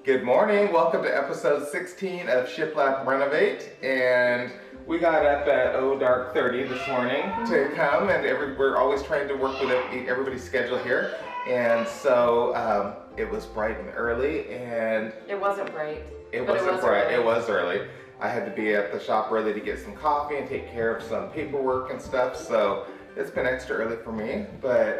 Good morning. Welcome to episode 16 of Shiplap Renovate. And we got up at dark 30 this morning to come, and we're always trying to work with everybody's schedule here. And so it was bright and early, and it wasn't bright. It wasn't bright. It was early. I had to be at the shop early to get some coffee and take care of some paperwork and stuff. So it's been extra early for me. But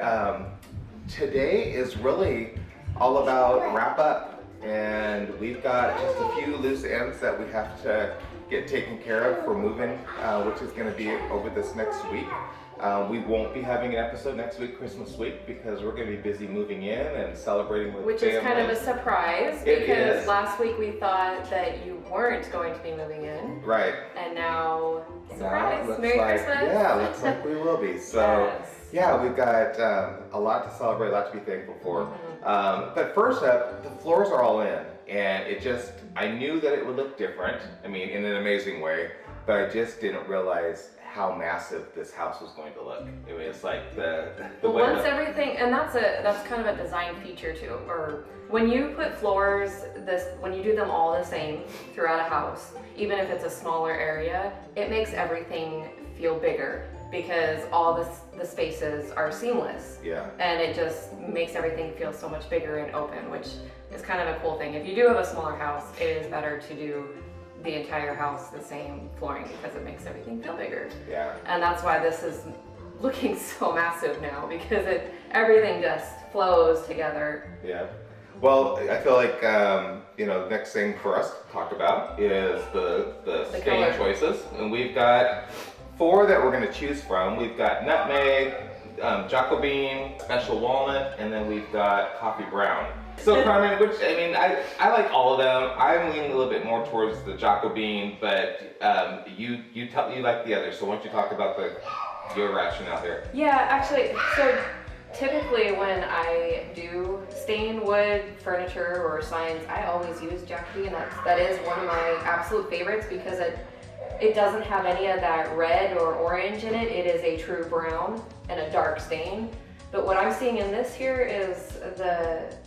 today is really all about wrap up. And we've got just a few loose ends that we have to get taken care of for moving, which is going to be over this next week. We won't be having an episode next week, Christmas week, because we're going to be busy moving in and celebrating with Which family. is kind of a surprise, It because is. last week we thought that you weren't going to be moving in. Right. And now, Now it surprise, looks Merry like, Christmas. Yeah, looks like we will be. So Yes. yeah, we've got a lot to celebrate, a lot to be thankful for. But first up, the floors are all in, and I knew that it would look different, I mean, in an amazing way, but I just didn't realize how massive this house was going to look. I mean, it's like the Well, way once everything, and that's kind of a design feature too, or when you put floors, when you do them all the same throughout a house, even if it's a smaller area, it makes everything feel bigger because all the spaces are seamless. Yeah. And it just makes everything feel so much bigger and open, which is kind of a cool thing. If you do have a smaller house, it is better to do the entire house the same flooring because it makes everything feel bigger. Yeah. And that's why this is looking so massive now, because everything just flows together. Yeah. Well, I feel like the next thing for us to talk about is the stain color choices, and we've got 4 that we're going to choose from. We've got nutmeg, Jacobine, special walnut, and then we've got coffee brown. So Carmen, I like all of them. I'm leaning a little bit more towards the Jacobine, but you like the others. So why don't you talk about your rationale here? Yeah, actually, so typically when I do stain wood, furniture, or signs, I always use Jacobine. That is one of my absolute favorites because it doesn't have any of that red or orange in it. It is a true brown and a dark stain. But what I'm seeing in this here is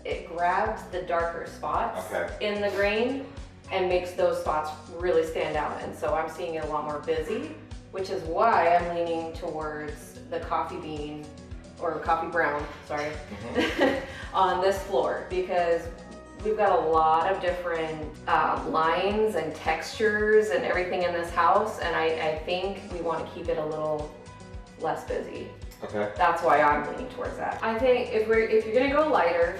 it grabs the darker spots in the grain and makes those spots really stand out. And so I'm seeing it a lot more busy, which is why I'm leaning towards the coffee bean or coffee brown, sorry, on this floor, because we've got a lot of different lines and textures and everything in this house, and I think we want to keep it a little less busy. Okay. That's why I'm leaning towards that. I think if you're gonna go lighter,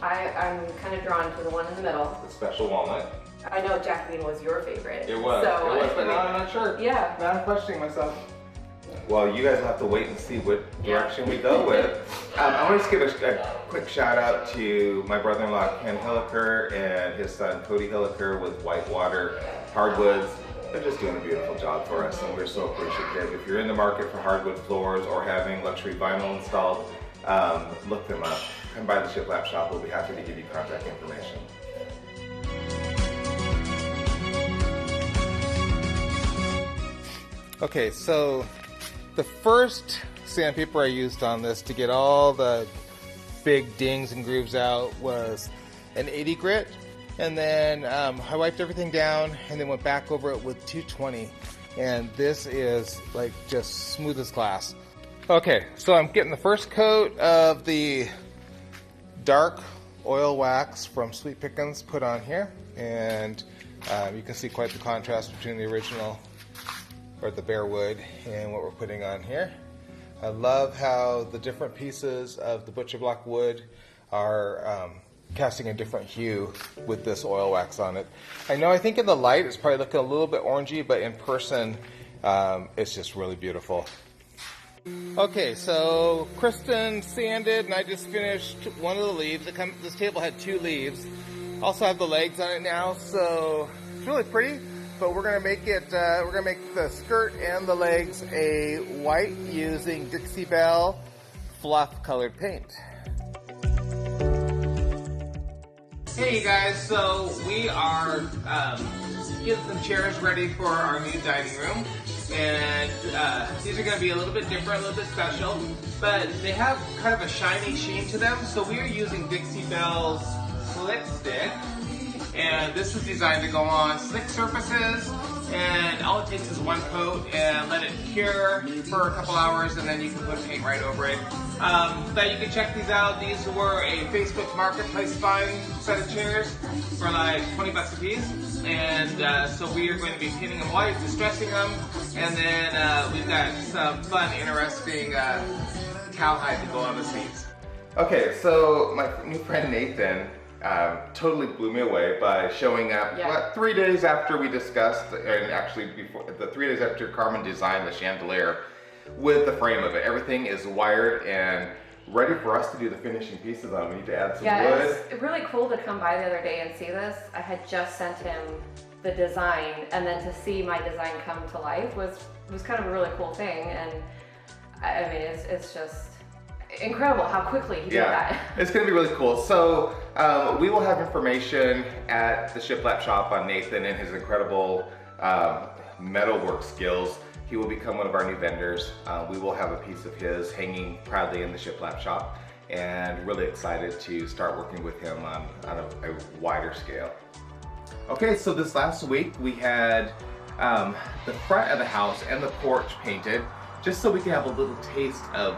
I'm kind of drawn to the one in the middle. The special walnut. I know Jacobine was your favorite. It was, but now I'm not sure. Yeah. Now I'm questioning myself. Well, you guys will have to wait and see what direction we go with. I want to just give a quick shout out to my brother-in-law Ken Hilliker and his son Cody Hilliker with Whitewater Hardwoods. They're just doing a beautiful job for us, and we're so appreciative. If you're in the market for hardwood floors or having luxury vinyl installed, look them up. Come by the Shiplap shop. We'll be happy to give you contact information. Okay, so the first sandpaper I used on this to get all the big dings and grooves out was an 80 grit. And then I wiped everything down and then went back over it with 220. And this is like just smooth as glass. Okay, so I'm getting the first coat of the dark oil wax from Sweet Pickins put on here. And you can see quite the contrast between the original, or the bare wood, and what we're putting on here. I love how the different pieces of the butcher block wood are casting a different hue with this oil wax on it. I think in the light it's probably looking a little bit orangey, but in person it's just really beautiful. Okay, so Kristen sanded and I just finished one of the leaves. This table had 2 leaves. Also have the legs on it now, so it's really pretty. But we're gonna make it. We're gonna make the skirt and the legs a white using Dixie Belle fluff colored paint. Hey you guys, so we are getting some chairs ready for our new dining room, and these are going to be a little bit different, a little bit special, but they have kind of a shiny sheen to them, so we are using Dixie Belle's Clip Stick, And this is designed to go on slick surfaces, and all it takes is one coat and let it cure for a couple hours, and then you can put paint right over it. But you can check these out. These were a Facebook Marketplace find set of chairs for like 20 bucks a piece. And so we are going to be painting them white, distressing them, and then we've got some fun, interesting cowhide to go on the seats. Okay, so my new friend Nathan totally blew me away by showing up 3 days after we discussed, and actually before the 3 days after Carmen designed the chandelier with the frame of it. Everything is wired and ready for us to do the finishing pieces on. We need to add some wood. It's really cool to come by the other day and see this. I had just sent him the design, and then to see my design come to life was kind of a really cool thing. And I mean, it's just incredible how quickly he did that. It's going to be really cool. So we will have information at the shiplap shop on Nathan and his incredible metalwork skills. He will become one of our new vendors. We will have a piece of his hanging proudly in the shiplap shop, and really excited to start working with him on a wider scale. Okay, so this last week we had the front of the house and the porch painted, just so we can have a little taste of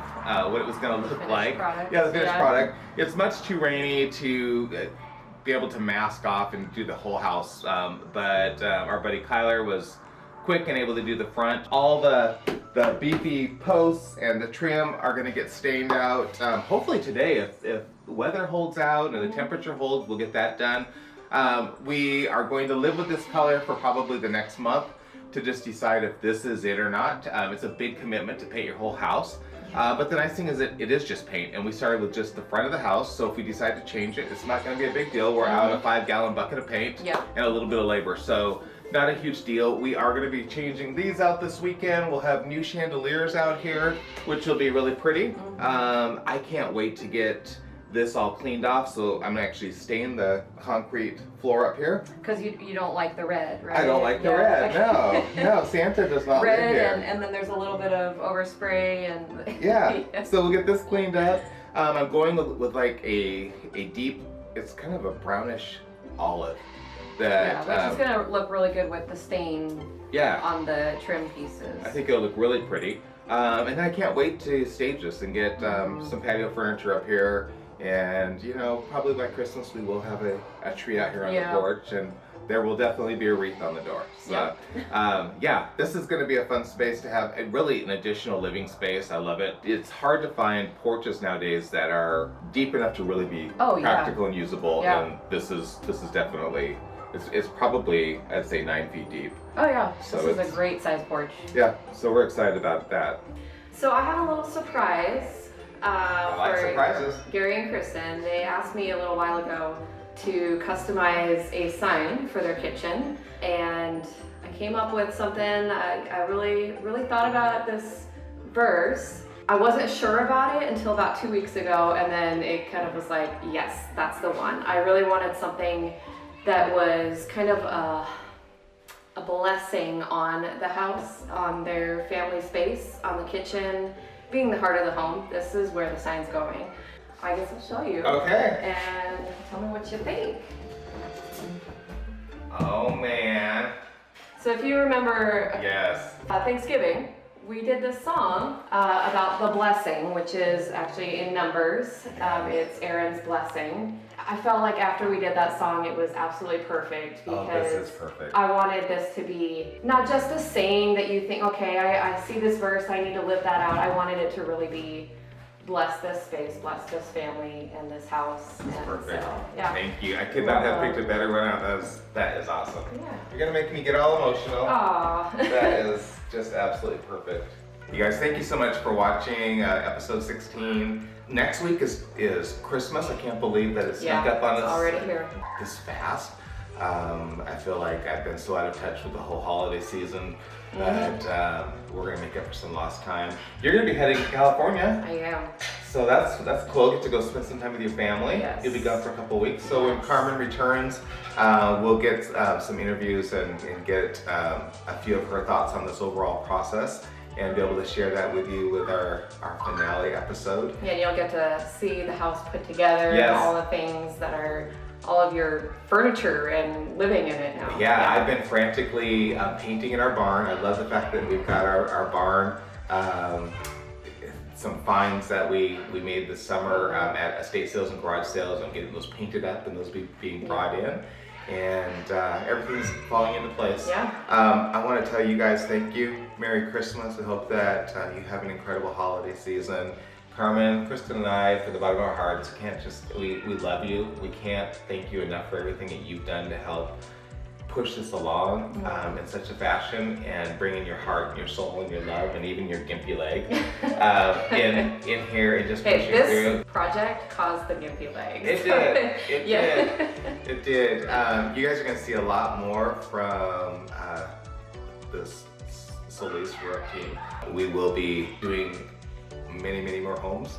what it was going to look like. Yeah, the finished product. It's much too rainy to be able to mask off and do the whole house, but our buddy Kyler was quick and able to do the front. All the beefy posts and the trim are going to get stained out. Hopefully today, if the weather holds out and the temperature holds, we'll get that done. We are going to live with this color for probably the next month to just decide if this is it or not. It's a big commitment to paint your whole house. But the nice thing is that it is just paint, and we started with just the front of the house, so if we decide to change it, it's not going to be a big deal. We're out a 5-gallon bucket of paint and a little bit of labor, so not a huge deal. We are going to be changing these out this weekend. We'll have new chandeliers out here, which will be really pretty. I can't wait to get this all cleaned off, so I'm gonna actually stain the concrete floor up here. Because you don't like the red, right? I don't like the red, no, Santa does not live here. And then there's a little bit of overspray and... Yeah, so we'll get this cleaned up. I'm going with like a deep, it's kind of a brownish olive. Which is gonna look really good with the stain on the trim pieces. I think it'll look really pretty. And I can't wait to stage this and get some patio furniture up here. And you know, probably by Christmas we will have a tree out here on the porch, and there will definitely be a wreath on the door. So this is going to be a fun space to have, really an additional living space. I love it. It's hard to find porches nowadays that are deep enough to really be practical and usable, and this is definitely, it's probably, I'd say, 9 feet deep. Oh yeah, so this is a great size porch. Yeah, so we're excited about that. So I have a little surprise. I like surprises. Gary and Kristen, they asked me a little while ago to customize a sign for their kitchen, and I came up with something. I really thought about this verse. I wasn't sure about it until about 2 weeks ago, and then it kind of was like, yes, that's the one. I really wanted something that was kind of a blessing on the house, on their family space, on the kitchen. Being the heart of the home, this is where the sign's going. I guess I'll show you. Okay. And tell me what you think. Oh man. So if you remember Thanksgiving, we did this song about the blessing, which is actually in Numbers. It's Aaron's blessing. I felt like after we did that song, it was absolutely perfect because this is perfect. I wanted this to be not just a saying that you think, okay, I see this verse, I need to live that out. I wanted it to really be bless this space, bless this family, and this house. This is perfect. So, Thank you. I could not have picked a better one out. That is awesome. Yeah. You're going to make me get all emotional. Aww. That is just absolutely perfect. You guys, thank you so much for watching episode 16. Next week is Christmas. I can't believe that it's snuck up on us already here this fast. I feel like I've been so out of touch with the whole holiday season that we're gonna make up for some lost time. You're gonna be heading to California. I am. So that's cool. Get to go spend some time with your family. Yes. You'll be gone for a couple of weeks. So when Carmen returns, we'll get some interviews and get a few of her thoughts on this overall process, and be able to share that with you with our finale episode. Yeah, you'll get to see the house put together and all the things that are all of your furniture and living in it now. Yeah, I've been frantically painting in our barn. I love the fact that we've got our barn. Some finds that we made this summer at estate sales and garage sales. I'm getting those painted up and those being brought in. And everything's falling into place. Yeah. I want to tell you guys thank you. Merry Christmas. I hope that you have an incredible holiday season. Carmen, Kristen, and I, for the bottom of our hearts, we love you. We can't thank you enough for everything that you've done to help push this along in such a fashion and bring in your heart and your soul and your love and even your gimpy leg in here and just pushing this through. This project caused the gimpy legs. It did. It did. You guys are going to see a lot more from this Solis rurup team. We will be doing many more homes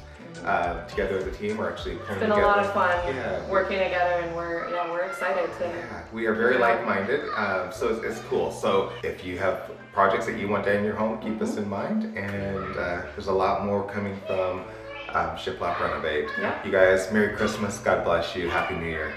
together as a team. We're actually It's been a lot of fun working together, and we're excited to. Yeah, we are very like-minded, so it's cool. So if you have projects that you want done in your home, keep us in mind. And there's a lot more coming from shiplap renovate. Yeah. You guys, Merry Christmas. God bless you. Happy New Year.